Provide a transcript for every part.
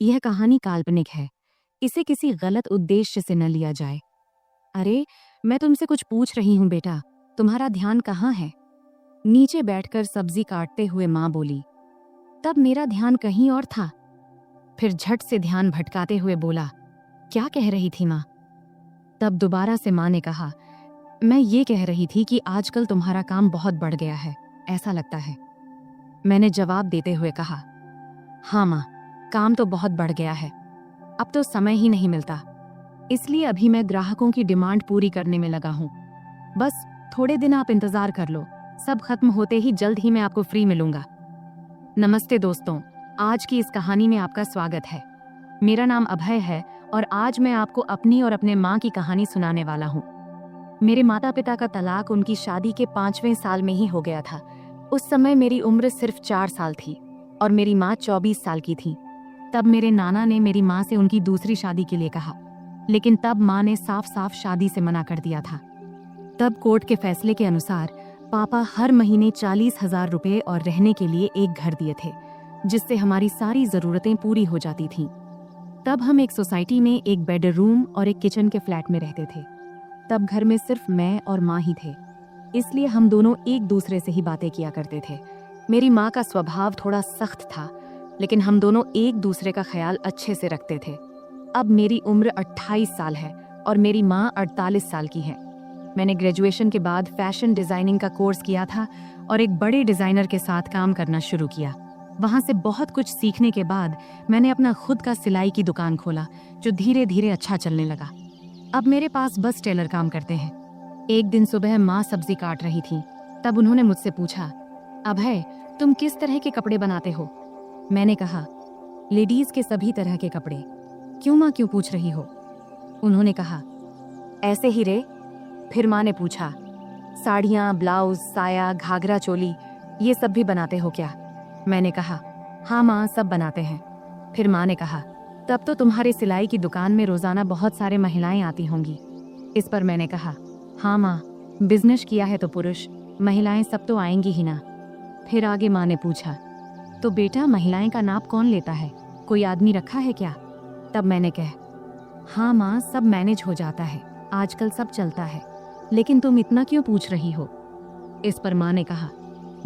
यह कहानी काल्पनिक है। इसे किसी गलत उद्देश्य से न लिया जाए। अरे, मैं तुमसे कुछ पूछ रही हूँ बेटा, तुम्हारा ध्यान कहाँ है? नीचे बैठकर सब्जी काटते हुए माँ बोली। तब मेरा ध्यान कहीं और था। फिर झट से ध्यान भटकाते हुए बोला, क्या कह रही थी माँ? तब दोबारा से माँ ने कहा, मैं ये कह रही थी कि आजकल तुम्हारा काम बहुत बढ़ गया है, ऐसा लगता है। मैंने जवाब देते हुए कहा, हाँ माँ, काम तो बहुत बढ़ गया है। अब तो समय ही नहीं मिलता, इसलिए अभी मैं ग्राहकों की डिमांड पूरी करने में लगा हूँ। बस थोड़े दिन आप इंतजार कर लो, सब खत्म होते ही जल्द ही मैं आपको फ्री मिलूंगा। नमस्ते दोस्तों, आज की इस कहानी में आपका स्वागत है। मेरा नाम अभय है और आज मैं आपको अपनी और अपने माँ की कहानी सुनाने वाला हूँ। मेरे माता पिता का तलाक उनकी शादी के 5वें साल में ही हो गया था। उस समय मेरी उम्र सिर्फ 4 साल थी और मेरी माँ 24 साल की थी। तब मेरे नाना ने मेरी माँ से उनकी दूसरी शादी के लिए कहा, लेकिन तब माँ ने साफ साफ शादी से मना कर दिया था। तब कोर्ट के फैसले के अनुसार पापा हर महीने 40,000 रुपए और रहने के लिए एक घर दिए थे, जिससे हमारी सारी जरूरतें पूरी हो जाती थीं। तब हम एक सोसाइटी में एक बेडरूम और एक किचन के फ्लैट में रहते थे। तब घर में सिर्फ मैं और माँ ही थे, इसलिए हम दोनों एक दूसरे से ही बातें किया करते थे। मेरी माँ का स्वभाव थोड़ा सख्त था, लेकिन हम दोनों एक दूसरे का ख्याल अच्छे से रखते थे। अब मेरी उम्र 28 साल है और मेरी माँ 48 साल की है। मैंने ग्रेजुएशन के बाद फैशन डिजाइनिंग का कोर्स किया था और एक बड़े डिजाइनर के साथ काम करना शुरू किया। वहां से बहुत कुछ सीखने के बाद मैंने अपना खुद का सिलाई की दुकान खोला, जो धीरे धीरे अच्छा चलने लगा। अब मेरे पास बस टेलर काम करते हैं। एक दिन सुबह माँ सब्जी काट रही थी, तब उन्होंने मुझसे पूछा, अभय, तुम किस तरह के कपड़े बनाते हो? मैंने कहा, लेडीज के सभी तरह के कपड़े। क्यों माँ, क्यों पूछ रही हो? उन्होंने कहा, ऐसे ही रे। फिर माँ ने पूछा, साड़ियाँ, ब्लाउज, साया, घाघरा चोली, ये सब भी बनाते हो क्या? मैंने कहा, हाँ माँ, सब बनाते हैं। फिर माँ ने कहा, तब तो तुम्हारे सिलाई की दुकान में रोजाना बहुत सारे महिलाएं आती होंगी। इस पर मैंने कहा, हाँ माँ, बिजनेस किया है तो पुरुष महिलाएं सब तो आएंगी ही ना। फिर आगे माँ ने पूछा, तो बेटा महिलाएं का नाप कौन लेता है? कोई आदमी रखा है क्या? तब मैंने कहा, हाँ माँ, सब मैनेज हो जाता है, आजकल सब चलता है, लेकिन तुम इतना क्यों पूछ रही हो? इस पर माँ ने कहा,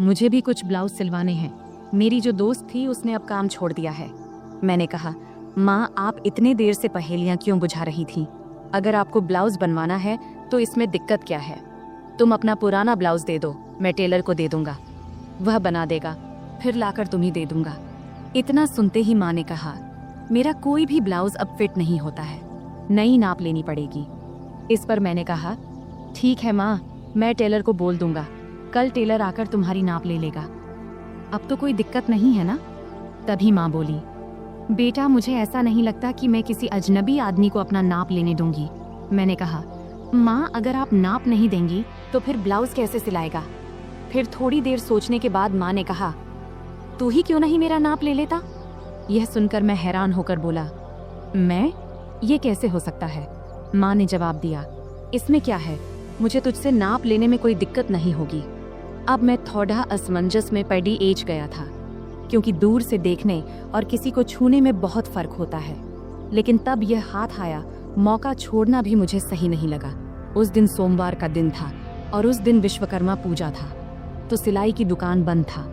मुझे भी कुछ ब्लाउज सिलवाने हैं। मेरी जो दोस्त थी उसने अब काम छोड़ दिया है। मैंने कहा, माँ, आप इतने देर से पहेलियाँ क्यों बुझा रही थी? अगर आपको ब्लाउज बनवाना है तो इसमें दिक्कत क्या है? तुम अपना पुराना ब्लाउज दे दो, मैं टेलर को दे दूंगा, वह बना देगा, फिर लाकर तुम्हें दे दूंगा। इतना सुनते ही माँ ने कहा, मेरा कोई भी ब्लाउज अब फिट नहीं होता है, नई नाप लेनी पड़ेगी। इस पर मैंने कहा, ठीक है माँ, मैं टेलर को बोल दूंगा, कल टेलर आकर तुम्हारी नाप ले लेगा। अब तो कोई दिक्कत नहीं है ना? तभी माँ बोली, बेटा, मुझे ऐसा नहीं लगता कि मैं किसी अजनबी आदमी को अपना नाप लेने दूंगी। मैंने कहा, माँ, अगर आप नाप नहीं देंगी तो फिर ब्लाउज कैसे सिलाएगा? फिर थोड़ी देर सोचने के बाद माँ ने कहा, तू ही क्यों नहीं मेरा नाप ले लेता? यह सुनकर मैं हैरान होकर बोला, मैं? ये कैसे हो सकता है? माँ ने जवाब दिया, इसमें क्या है, मुझे तुझसे नाप लेने में कोई दिक्कत नहीं होगी। अब मैं थोड़ा असमंजस में पड़ी एज गया था, क्योंकि दूर से देखने और किसी को छूने में बहुत फर्क होता है। लेकिन तब यह हाथ आया, मौका छोड़ना भी मुझे सही नहीं लगा। उस दिन सोमवार का दिन था और उस दिन विश्वकर्मा पूजा था, तो सिलाई की दुकान बंद था।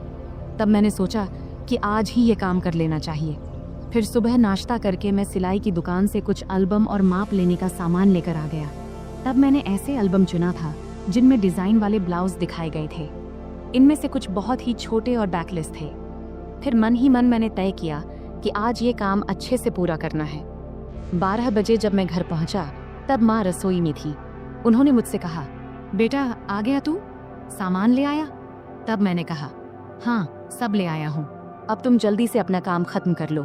तब मैंने सोचा कि आज ही ये काम कर लेना चाहिए। फिर सुबह नाश्ता करके मैं सिलाई की दुकान से कुछ एल्बम और माप लेने का सामान लेकर आ गया। तब मैंने ऐसे एल्बम चुना था जिनमें डिजाइन वाले ब्लाउज दिखाए गए थे। इनमें से कुछ बहुत ही छोटे और बैकलेस थे। फिर मन ही मन मैंने तय किया कि आज ये काम अच्छे से पूरा करना है। 12 बजे जब मैं घर पहुंचा तब माँ रसोई में थी। उन्होंने मुझसे कहा, बेटा, आ गया तू? सामान ले आया? तब मैंने कहा, हाँ, सब ले आया हूँ, अब तुम जल्दी से अपना काम खत्म कर लो।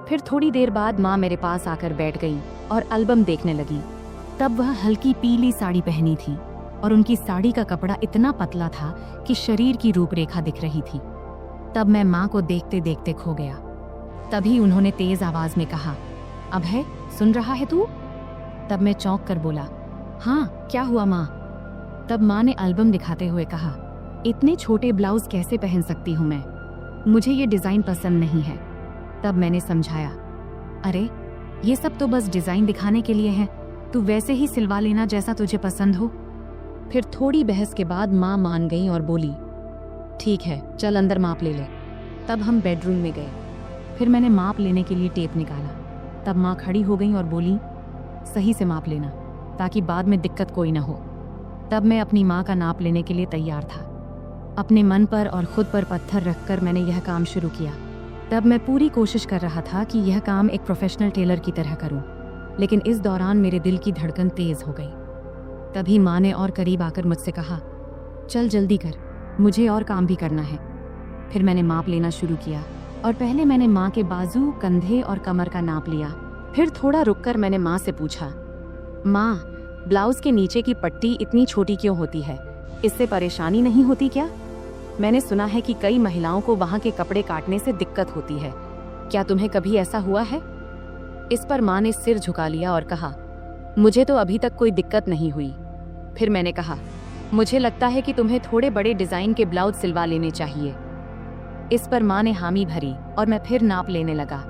फिर थोड़ी देर बाद माँ मेरे पास आकर बैठ गई और एल्बम देखने लगी। तब वह हल्की पीली साड़ी पहनी थी और उनकी साड़ी का कपड़ा इतना पतला था कि शरीर की रूपरेखा दिख रही थी। तब मैं माँ को देखते देखते खो गया। तभी उन्होंने तेज आवाज में कहा, अभय, सुन रहा है तू? तब मैं चौंक कर बोला, हाँ, क्या हुआ माँ? तब माँ ने एल्बम दिखाते हुए कहा, इतने छोटे ब्लाउज कैसे पहन सकती हूँ मैं? मुझे ये डिजाइन पसंद नहीं है। तब मैंने समझाया, अरे ये सब तो बस डिजाइन दिखाने के लिए है, तू वैसे ही सिलवा लेना जैसा तुझे पसंद हो। फिर थोड़ी बहस के बाद माँ मान गई और बोली, ठीक है चल अंदर माप ले ले। तब हम बेडरूम में गए। फिर मैंने माप लेने के लिए टेप निकाला। तब माँ खड़ी हो गई और बोली, सही से माप लेना ताकि बाद में दिक्कत कोई ना हो। तब मैं अपनी माँ का नाप लेने के लिए तैयार था। अपने मन पर और खुद पर पत्थर रखकर मैंने यह काम शुरू किया। तब मैं पूरी कोशिश कर रहा था कि यह काम एक प्रोफेशनल टेलर की तरह करूं, लेकिन इस दौरान मेरे दिल की धड़कन तेज हो गई। तभी माँ ने और करीब आकर मुझसे कहा, चल जल्दी कर, मुझे और काम भी करना है। फिर मैंने माप लेना शुरू किया और पहले मैंने माँ के बाजू, कंधे और कमर का नाप लिया। फिर थोड़ा रुककर मैंने माँ से पूछा, माँ ब्लाउज के नीचे की पट्टी इतनी छोटी क्यों होती है? इससे परेशानी नहीं होती क्या? मैंने सुना है कि कई महिलाओं को वहाँ के कपड़े काटने से दिक्कत होती है, क्या तुम्हें कभी ऐसा हुआ है? इस पर माँ ने सिर झुका लिया और कहा, मुझे तो अभी तक कोई दिक्कत नहीं हुई। फिर मैंने कहा, मुझे लगता है कि तुम्हें थोड़े बड़े डिजाइन के ब्लाउज सिलवा लेने चाहिए। इस पर माँ ने हामी भरी और मैं फिर नाप लेने लगा।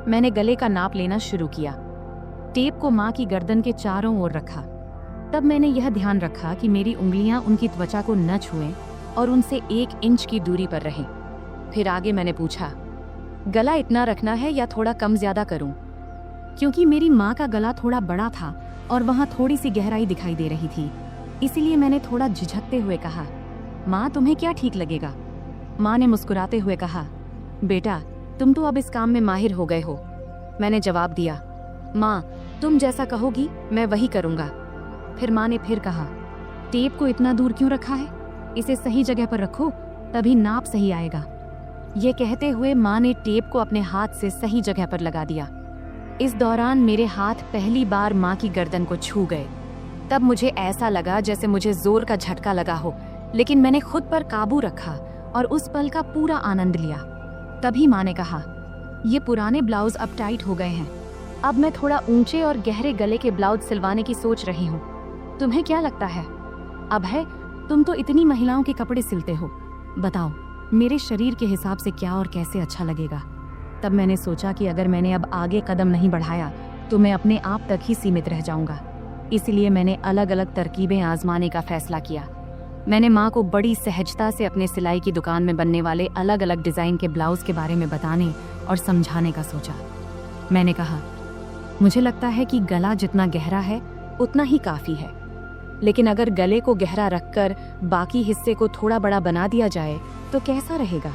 मैंने गले का नाप लेना शुरू किया। टेप को माँ की गर्दन के चारों ओर रखा। तब मैंने यह ध्यान रखा कि मेरी उंगलियां उनकी त्वचा को न छुएं और उनसे 1 इंच की दूरी पर रहें। फिर आगे मैंने पूछा, गला इतना रखना है या थोड़ा कम ज्यादा करूं? क्योंकि मेरी माँ का गला थोड़ा बड़ा था और वहाँ थोड़ी सी गहराई दिखाई दे रही थी, इसीलिए मैंने थोड़ा झिझकते हुए कहा, माँ तुम्हें क्या ठीक लगेगा? माँ ने मुस्कुराते हुए कहा, बेटा तुम तो अब इस काम में माहिर हो गए हो। मैंने जवाब दिया, माँ तुम जैसा कहोगी मैं वही करूँगा। फिर माँ ने फिर कहा, टेप को इतना दूर क्यों रखा है? इसे सही जगह पर रखो, तभी नाप सही आएगा। ये कहते हुए माँ ने टेप को अपने हाथ से सही जगह पर लगा दिया। इस दौरान मेरे हाथ पहली बार माँ की गर्दन को छू गए। तब मुझे ऐसा लगा जैसे मुझे जोर का झटका लगा हो, लेकिन मैंने खुद पर काबू रखा और उस पल का पूरा आनंद लिया। तभी माँ ने कहा, ये पुराने ब्लाउज अब टाइट हो गए हैं, अब मैं थोड़ा ऊंचे और गहरे गले के ब्लाउज सिलवाने की सोच रही हूँ। तुम्हें क्या लगता है? अब है, तुम तो इतनी महिलाओं के कपड़े सिलते हो, बताओ मेरे शरीर के हिसाब से क्या और कैसे अच्छा लगेगा। तब मैंने सोचा कि अगर मैंने अब आगे कदम नहीं बढ़ाया तो मैं अपने आप तक ही सीमित रह जाऊंगा। इसलिए मैंने अलग अलग तरकीबें आजमाने का फैसला किया। मैंने माँ को बड़ी सहजता से अपने सिलाई की दुकान में बनने वाले अलग अलग डिज़ाइन के ब्लाउज के बारे में बताने और समझाने का सोचा। मैंने कहा, मुझे लगता है कि गला जितना गहरा है उतना ही काफ़ी है, लेकिन अगर गले को गहरा रखकर बाकी हिस्से को थोड़ा बड़ा बना दिया जाए तो कैसा रहेगा?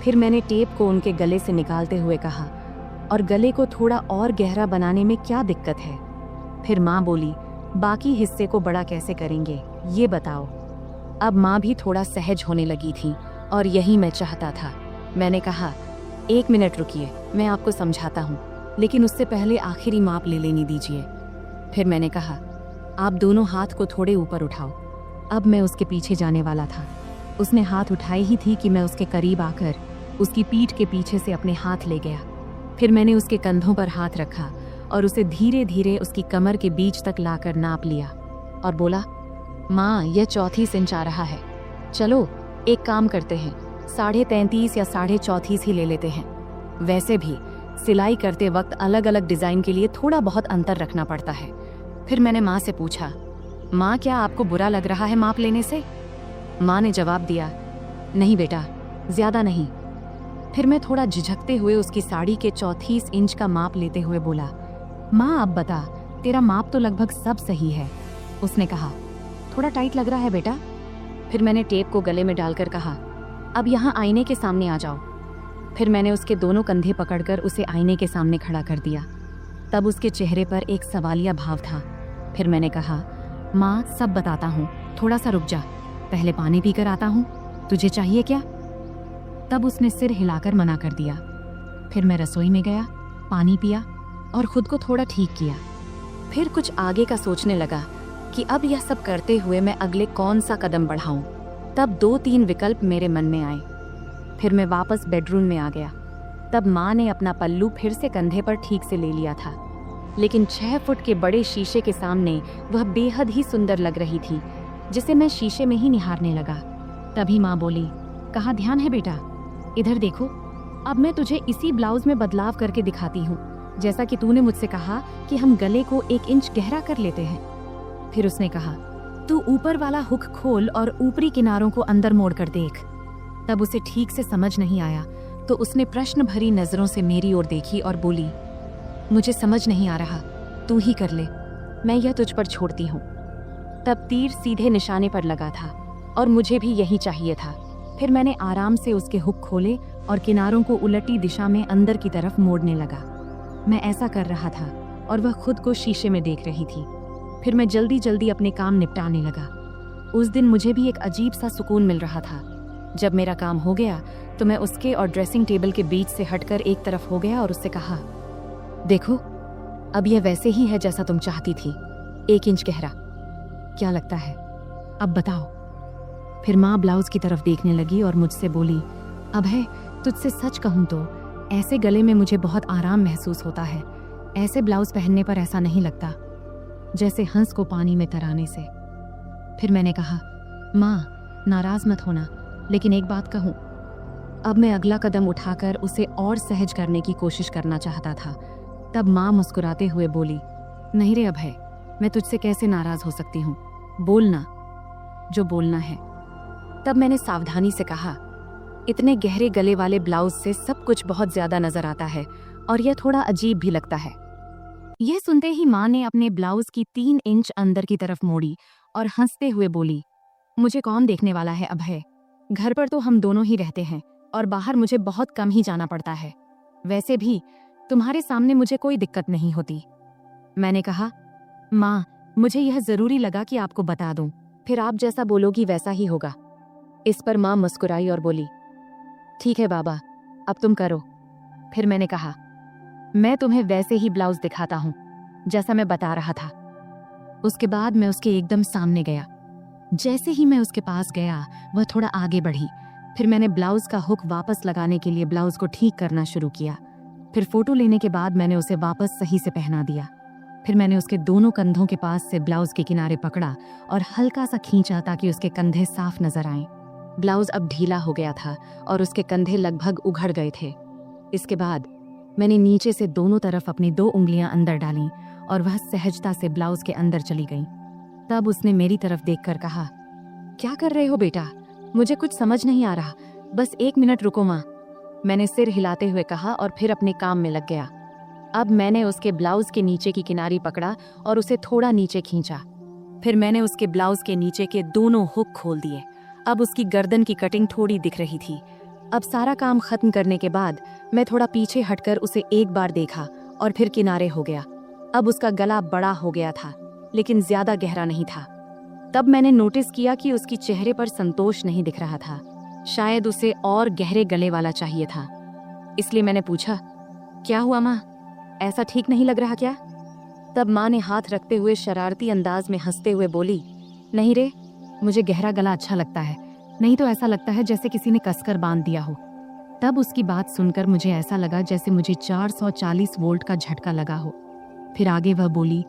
फिर मैंने टेप को उनके गले से निकालते हुए कहा, और गले को थोड़ा और गहरा बनाने में क्या दिक्कत है? फिर माँ बोली, बाकी हिस्से को बड़ा कैसे करेंगे ये बताओ। अब माँ भी थोड़ा सहज होने लगी थी और यही मैं चाहता था। मैंने कहा, 1 मिनट रुकिए, मैं आपको समझाता हूँ, लेकिन उससे पहले आखिरी माप ले लेनी दीजिए। फिर मैंने कहा, आप दोनों हाथ को थोड़े ऊपर उठाओ। अब मैं उसके पीछे जाने वाला था। उसने हाथ उठाए ही थी कि मैं उसके करीब आकर उसकी पीठ के पीछे से अपने हाथ ले गया। फिर मैंने उसके कंधों पर हाथ रखा और उसे धीरे धीरे उसकी कमर के बीच तक लाकर नाप लिया और बोला, माँ यह 34 इंच आ रहा है। चलो एक काम करते हैं, 33.5 या 34.5 ही ले लेते हैं। वैसे भी सिलाई करते वक्त अलग अलग डिज़ाइन के लिए थोड़ा बहुत अंतर रखना पड़ता है। फिर मैंने माँ से पूछा, माँ क्या आपको बुरा लग रहा है माप लेने से? माँ ने जवाब दिया, नहीं बेटा, ज़्यादा नहीं। फिर मैं थोड़ा झिझकते हुए उसकी साड़ी के 34 इंच का माप लेते हुए बोला, माँ अब बता, तेरा माप तो लगभग सब सही है। उसने कहा, थोड़ा टाइट लग रहा है बेटा। फिर मैंने टेप को गले में डालकर कहा, अब यहाँ आईने के सामने आ जाओ। फिर मैंने उसके दोनों कंधे पकड़कर उसे आईने के सामने खड़ा कर दिया। तब उसके चेहरे पर एक सवालिया भाव था। फिर मैंने कहा, माँ सब बताता हूँ, थोड़ा सा रुक जा, पहले पानी पीकर आता हूँ, तुझे चाहिए क्या? तब उसने सिर हिलाकर मना कर दिया। फिर मैं रसोई में गया, पानी पिया और खुद को थोड़ा ठीक किया। फिर कुछ आगे का सोचने लगा कि अब यह सब करते हुए मैं अगले कौन सा कदम बढ़ाऊं। तब 2-3 विकल्प मेरे मन में आए। फिर मैं वापस बेडरूम में आ गया। तब माँ ने अपना पल्लू फिर से कंधे पर ठीक से ले लिया था, लेकिन 6 फुट के बड़े शीशे के सामने वह बेहद ही सुंदर लग रही थी, जिसे मैं शीशे में ही निहारने लगा। तभी माँ बोली, कहाँ ध्यान है बेटा, इधर देखो, अब मैं तुझे इसी ब्लाउज में बदलाव करके दिखाती हूँ। जैसा कि तूने मुझसे कहा कि हम गले को 1 इंच गहरा कर लेते हैं। फिर उसने कहा, तू ऊपर वाला हुक खोल और ऊपरी किनारों को अंदर मोड़ कर देख। तब उसे ठीक से समझ नहीं आया तो उसने प्रश्न भरी नजरों से मेरी ओर देखी और बोली, मुझे समझ नहीं आ रहा, तू ही कर ले, मैं यह तुझ पर छोड़ती हूँ। तब तीर सीधे निशाने पर लगा था और मुझे भी यही चाहिए था। फिर मैंने आराम से उसके हुक खोले और किनारों को उलटी दिशा में अंदर की तरफ मोड़ने लगा। मैं ऐसा कर रहा था और वह खुद को शीशे में देख रही थी। फिर मैं जल्दी जल्दी अपने काम निपटाने लगा। उस दिन मुझे भी एक अजीब सा सुकून मिल रहा था। जब मेरा काम हो गया तो मैं उसके और ड्रेसिंग टेबल के बीच से हटकर एक तरफ हो गया और उससे कहा, देखो, अब यह वैसे ही है जैसा तुम चाहती थी, 1 इंच गहरा। क्या लगता है, अब बताओ। फिर माँ ब्लाउज की तरफ देखने लगी और मुझसे बोली, अभय, तुझसे सच कहूँ तो ऐसे गले में मुझे बहुत आराम महसूस होता है। ऐसे ब्लाउज पहनने पर ऐसा नहीं लगता जैसे हंस को पानी में तराने से। फिर मैंने कहा, माँ नाराज मत होना, लेकिन एक बात कहूँ। अब मैं अगला कदम उठाकर उसे और सहज करने की कोशिश करना चाहता था। तब माँ मुस्कुराते हुए बोली, नहीं रे अभय, मैं तुझसे कैसे नाराज हो सकती हूँ, बोलना जो बोलना है। तब मैंने सावधानी से कहा, इतने गहरे गले वाले ब्लाउज से सब कुछ बहुत ज्यादा नजर आता है और यह थोड़ा अजीब भी लगता है। यह सुनते ही माँ ने अपने ब्लाउज की 3 इंच अंदर की तरफ मोड़ी और हंसते हुए बोली, मुझे कौन देखने वाला है अभय, घर पर तो हम दोनों ही रहते हैं और बाहर मुझे बहुत कम ही जाना पड़ता है। वैसे भी तुम्हारे सामने मुझे कोई दिक्कत नहीं होती। मैंने कहा, माँ, मुझे यह जरूरी लगा कि आपको बता दूं, फिर आप जैसा बोलोगी वैसा ही होगा। इस पर माँ मुस्कुराई और बोली, ठीक है बाबा, अब तुम करो। फिर मैंने कहा, मैं तुम्हें वैसे ही ब्लाउज दिखाता हूँ जैसा मैं बता रहा था। उसके बाद मैं उसके एकदम सामने गया। जैसे ही मैं उसके पास गया, वह थोड़ा आगे बढ़ी। फिर मैंने ब्लाउज का हुक वापस लगाने के लिए ब्लाउज को ठीक करना शुरू किया। फिर फोटो लेने के बाद मैंने उसे वापस सही से पहना दिया। फिर मैंने उसके दोनों कंधों के पास से ब्लाउज के किनारे पकड़ा और हल्का सा खींचा ताकि उसके कंधे साफ नजर आएं। ब्लाउज अब ढीला हो गया था और उसके कंधे लगभग उघड़ गए थे। इसके बाद मैंने नीचे से दोनों तरफ अपनी 2 उंगलियां अंदर डालीं और वह सहजता से ब्लाउज के अंदर चली गई। तब उसने मेरी तरफ देखकर कहा, क्या कर रहे हो बेटा, मुझे कुछ समझ नहीं आ रहा, बस 1 मिनट रुको माँ। मैंने सिर हिलाते हुए कहा और फिर अपने काम में लग गया। अब मैंने उसके ब्लाउज के नीचे की किनारी पकड़ा और उसे थोड़ा नीचे खींचा। फिर मैंने उसके ब्लाउज के नीचे के दोनों हुक खोल दिए। अब उसकी गर्दन की कटिंग थोड़ी दिख रही थी। अब सारा काम खत्म करने के बाद मैं थोड़ा पीछे हटकर उसे एक बार देखा और फिर किनारे हो गया। अब उसका गला बड़ा हो गया था, लेकिन ज्यादा गहरा नहीं था। तब मैंने नोटिस किया कि उसकी चेहरे पर संतोष नहीं दिख रहा था। शायद उसे और गहरे गले वाला चाहिए था। इसलिए मैंने पूछा, क्या हुआ माँ, ऐसा ठीक नहीं लग रहा क्या? तब माँ ने हाथ रखते हुए शरारती अंदाज में हंसते हुए बोली, नहीं रे, मुझे गहरा गला अच्छा लगता है, नहीं तो ऐसा लगता है जैसे किसी ने कसकर बांध दिया हो। तब उसकी बात सुनकर मुझे ऐसा लगा जैसे मुझे 440 वोल्ट का झटका लगा हो। फिर आगे वह बोली,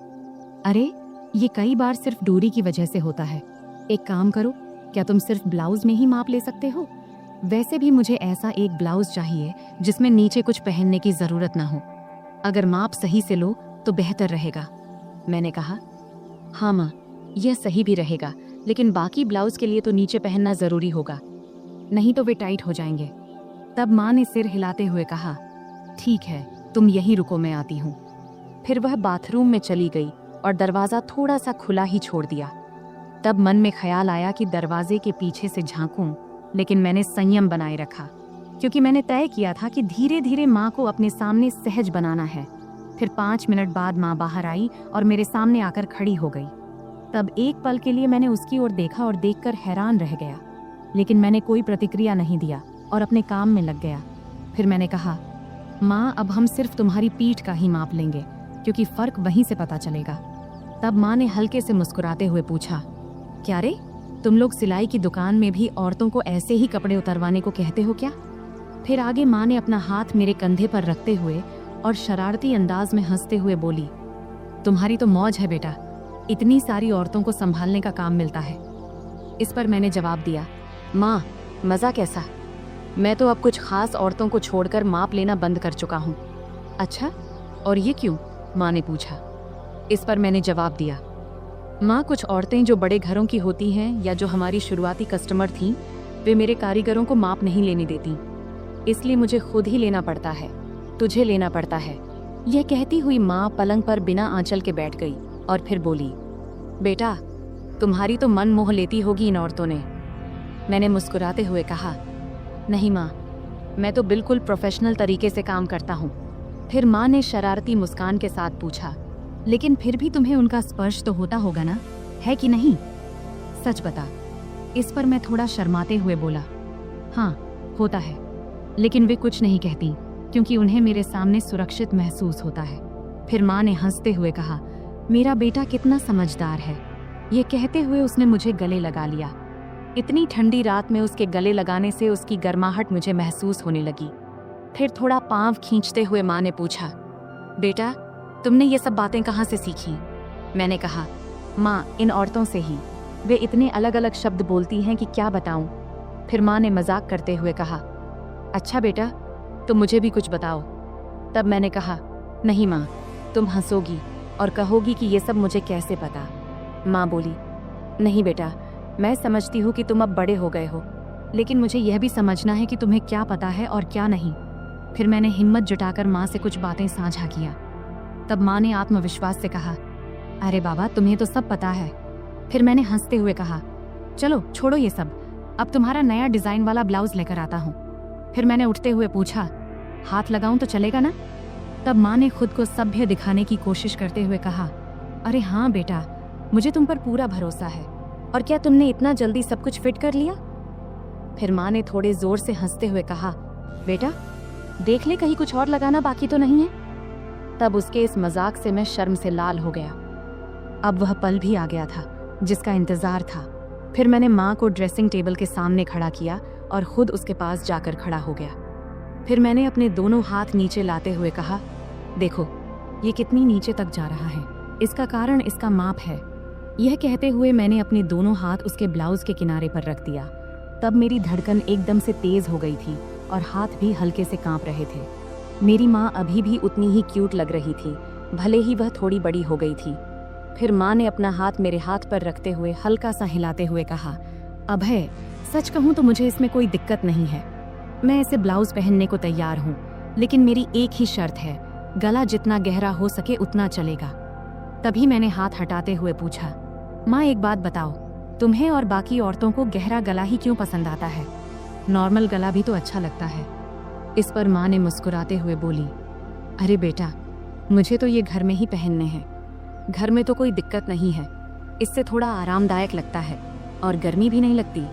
अरे ये कई बार सिर्फ दूरी की वजह से होता है। एक काम करो, क्या तुम सिर्फ ब्लाउज में ही माप ले सकते हो? वैसे भी मुझे ऐसा एक ब्लाउज चाहिए जिसमें नीचे कुछ पहनने की जरूरत ना हो। अगर माप सही से लो तो बेहतर रहेगा। मैंने कहा, हाँ माँ, यह सही भी रहेगा, लेकिन बाकी ब्लाउज के लिए तो नीचे पहनना जरूरी होगा, नहीं तो वे टाइट हो जाएंगे। तब माँ ने सिर हिलाते हुए कहा, ठीक है, तुम यहीं रुको, मैं आती हूँ। फिर वह बाथरूम में चली गई और दरवाजा थोड़ा सा खुला ही छोड़ दिया। तब मन में ख्याल आया कि दरवाजे के पीछे से झांकूं, लेकिन मैंने संयम बनाए रखा, क्योंकि मैंने तय किया था कि धीरे धीरे माँ को अपने सामने सहज बनाना है। फिर 5 मिनट बाद माँ बाहर आई और मेरे सामने आकर खड़ी हो गई। तब एक पल के लिए मैंने उसकी ओर देखा और देखकर हैरान रह गया, लेकिन मैंने कोई प्रतिक्रिया नहीं दिया और अपने काम में लग गया। फिर मैंने कहा, माँ, अब हम सिर्फ तुम्हारी पीठ का ही माप लेंगे, क्योंकि फर्क वहीं से पता चलेगा। तब माँ ने हल्के से मुस्कुराते हुए पूछा, क्या रे, तुम लोग सिलाई की दुकान में भी औरतों को ऐसे ही कपड़े उतरवाने को कहते हो क्या? फिर आगे माँ ने अपना हाथ मेरे कंधे पर रखते हुए और शरारती अंदाज में हंसते हुए बोली, तुम्हारी तो मौज है बेटा, इतनी सारी औरतों को संभालने का काम मिलता है। इस पर मैंने जवाब दिया, माँ, मज़ा कैसा? मैं तो अब कुछ खास औरतों को छोड़कर माप लेना बंद कर चुका हूँ। अच्छा, और ये क्यों? माँ ने पूछा। इस पर मैंने जवाब दिया, माँ, कुछ औरतें जो बड़े घरों की होती हैं या जो हमारी शुरुआती कस्टमर थीं, वे मेरे कारीगरों को माप नहीं लेने देती, इसलिए मुझे खुद ही लेना पड़ता है, तुझे लेना पड़ता है। यह कहती हुई माँ पलंग पर बिना आंचल के बैठ गई और फिर बोली, बेटा, तुम्हारी तो मन मोह लेती होगी इन औरतों ने। मैंने मुस्कुराते हुए कहा, नहीं माँ, मैं तो बिल्कुल प्रोफेशनल तरीके से काम करता हूँ। फिर माँ ने शरारती मुस्कान के साथ पूछा, लेकिन फिर भी तुम्हें उनका स्पर्श तो होता होगा ना, है कि नहीं? सच बता। इस पर मैं थोड़ा शर्माते हुए बोला, हाँ, होता है, लेकिन वे कुछ नहीं कहती क्योंकि उन्हें मेरे सामने सुरक्षित महसूस होता है। फिर माँ ने हंसते हुए कहा, मेरा बेटा कितना समझदार है। ये कहते हुए उसने मुझे गले लगा लिया। इतनी ठंडी रात में उसके गले लगाने से उसकी गर्माहट मुझे महसूस होने लगी। फिर थोड़ा पांव खींचते हुए माँ ने पूछा, बेटा, तुमने ये सब बातें कहाँ से सीखी? मैंने कहा, माँ, इन औरतों से ही। वे इतने अलग अलग शब्द बोलती हैं कि क्या बताऊं। फिर माँ ने मजाक करते हुए कहा, अच्छा बेटा, तुम मुझे भी कुछ बताओ। तब मैंने कहा, नहीं माँ, तुम हंसोगी और कहोगी कि ये सब मुझे कैसे पता। माँ बोली, नहीं बेटा, मैं समझती हूँ कि तुम अब बड़े हो गए हो, लेकिन मुझे यह भी समझना है कि तुम्हें क्या पता है और क्या नहीं। फिर मैंने हिम्मत जुटाकर माँ से कुछ बातें साझा किया। तब माँ ने आत्मविश्वास से कहा, अरे बाबा, तुम्हें तो सब पता है। फिर मैंने हंसते हुए कहा, चलो छोड़ो ये सब, अब तुम्हारा नया डिजाइन वाला ब्लाउज लेकर आता हूँ। फिर मैंने उठते हुए पूछा, हाथ लगाऊं तो चलेगा ना? तब माँ ने खुद को सभ्य दिखाने की कोशिश करते हुए कहा, अरे हाँ बेटा, मुझे तुम पर पूरा भरोसा है। और क्या तुमने इतना जल्दी सब कुछ फिट कर लिया? फिर माँ ने थोड़े जोर से हंसते हुए कहा, बेटा, देख ले कहीं कुछ और लगाना बाकी तो नहीं है। तब उसके इस मजाक से मैं शर्म से लाल हो गया। अब वह पल भी आ गया था जिसका इंतजार था। फिर मैंने माँ को ड्रेसिंग टेबल के सामने खड़ा किया और खुद उसके पास जाकर खड़ा हो गया। फिर मैंने अपने दोनों हाथ नीचे लाते हुए कहा, देखो, ये कितनी नीचे तक जा रहा है, इसका कारण इसका माप है। यह कहते हुए मैंने अपने दोनों हाथ उसके ब्लाउज के किनारे पर रख दिया। तब मेरी धड़कन एकदम से तेज हो गई थी और हाथ भी हल्के से कांप रहे थे। मेरी माँ अभी भी उतनी ही क्यूट लग रही थी, भले ही वह थोड़ी बड़ी हो गई थी। फिर माँ ने अपना हाथ मेरे हाथ पर रखते हुए हल्का सा हिलाते हुए कहा, अभय, सच कहूँ तो मुझे इसमें कोई दिक्कत नहीं है। मैं ऐसे ब्लाउज पहनने को तैयार हूँ, लेकिन मेरी एक ही शर्त है, गला जितना गहरा हो सके उतना चलेगा। तभी मैंने हाथ हटाते हुए पूछा, माँ, एक बात बताओ, तुम्हें और बाकी औरतों को गहरा गला ही क्यों पसंद आता है? नॉर्मल गला भी तो अच्छा लगता है। इस पर माँ ने मुस्कुराते हुए बोली, अरे बेटा, मुझे तो ये घर में ही पहनने हैं। घर में तो कोई दिक्कत नहीं है, इससे थोड़ा आरामदायक लगता है और गर्मी भी नहीं लगती।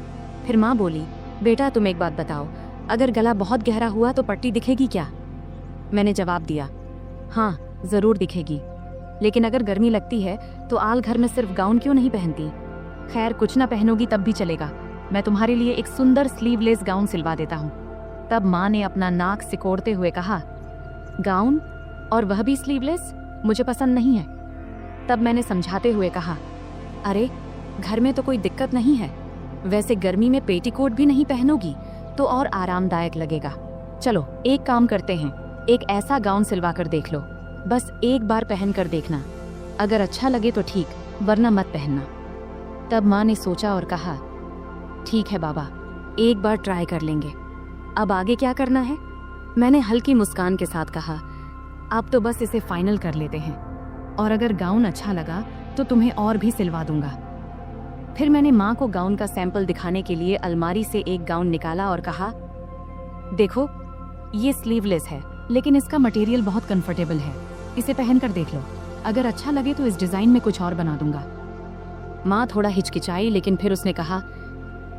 फिर माँ बोली, बेटा, तुम एक बात बताओ, अगर गला बहुत गहरा हुआ तो पट्टी दिखेगी क्या? मैंने जवाब दिया, हाँ, जरूर दिखेगी, लेकिन अगर गर्मी लगती है तो आल घर में सिर्फ गाउन क्यों नहीं पहनती? खैर, कुछ ना पहनोगी तब भी चलेगा, मैं तुम्हारे लिए एक सुंदर स्लीवलेस गाउन सिलवा देता हूँ। तब माँ ने अपना नाक सिकोड़ते हुए कहा, गाउन, और वह भी स्लीवलेस? मुझे पसंद नहीं है। तब मैंने समझाते हुए कहा, अरे, घर में तो कोई दिक्कत नहीं है, वैसे गर्मी में पेटीकोट भी नहीं पहनोगी तो और आरामदायक लगेगा। चलो एक काम करते हैं, एक ऐसा गाउन सिलवा कर देख लो, बस एक बार पहन कर देखना, अगर अच्छा लगे तो ठीक, वरना मत पहनना। तब माँ ने सोचा और कहा, ठीक है बाबा, एक बार ट्राई कर लेंगे, अब आगे क्या करना है? मैंने हल्की मुस्कान के साथ कहा, अब तो बस इसे फाइनल कर लेते हैं, और अगर गाउन अच्छा लगा तो तुम्हें और भी सिलवा दूंगा। फिर मैंने माँ को गाउन का सैंपल दिखाने के लिए अलमारी से एक गाउन निकाला और कहा, देखो, ये स्लीवलेस है, लेकिन इसका मटेरियल बहुत कंफर्टेबल है, इसे पहन कर देख लो, अगर अच्छा लगे तो इस डिजाइन में कुछ और बना दूंगा। माँ थोड़ा हिचकिचाई, लेकिन फिर उसने कहा,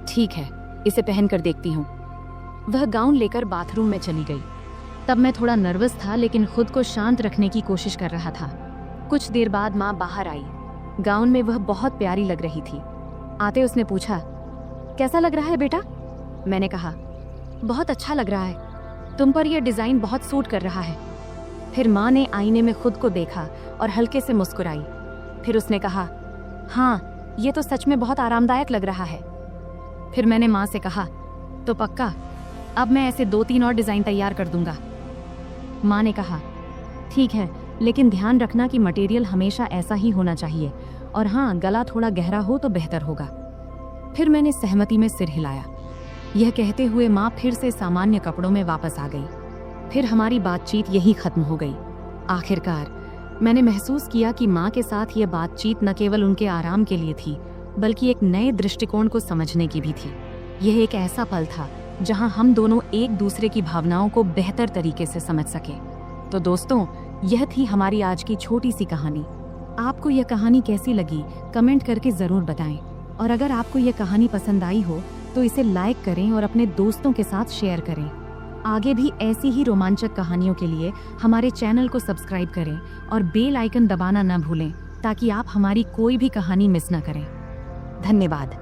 ठीक है, इसे पहन कर देखती हूँ। वह गाउन लेकर बाथरूम में चली गई। तब मैं थोड़ा नर्वस था, लेकिन खुद को शांत रखने की कोशिश कर रहा था। कुछ देर बाद माँ बाहर आई। गाउन में वह बहुत प्यारी लग रही थी। आते उसने पूछा, कैसा लग रहा है बेटा? मैंने कहा, बहुत अच्छा लग रहा है, तुम पर यह डिजाइन बहुत सूट कर रहा है। फिर माँ ने आईने में खुद को देखा और हल्के से मुस्कुराई। फिर उसने कहा, हाँ, ये तो सच में बहुत आरामदायक लग रहा है। फिर मैंने माँ से कहा, तो पक्का, अब मैं ऐसे 2-3 और डिजाइन तैयार कर दूंगा। माँ ने कहा, ठीक है, लेकिन ध्यान रखना कि मटेरियल हमेशा ऐसा ही होना चाहिए, और हाँ, गला थोड़ा गहरा हो तो बेहतर होगा। फिर मैंने सहमति में सिर हिलाया। यह कहते हुए माँ फिर से सामान्य कपड़ों में वापस आ गई। फिर हमारी बातचीत यही खत्म हो गई। आखिरकार मैंने महसूस किया कि माँ के साथ यह बातचीत न केवल उनके आराम के लिए थी, बल्कि एक नए दृष्टिकोण को समझने की भी थी। यह एक ऐसा पल था जहां हम दोनों एक दूसरे की भावनाओं को बेहतर तरीके से समझ सके। तो दोस्तों, यह थी हमारी आज की छोटी सी कहानी। आपको यह कहानी कैसी लगी कमेंट करके ज़रूर बताएं, और अगर आपको यह कहानी पसंद आई हो तो इसे लाइक करें और अपने दोस्तों के साथ शेयर करें। आगे भी ऐसी ही रोमांचक कहानियों के लिए हमारे चैनल को सब्सक्राइब करें और बेल आइकन दबाना न भूलें, ताकि आप हमारी कोई भी कहानी मिस न करें। धन्यवाद।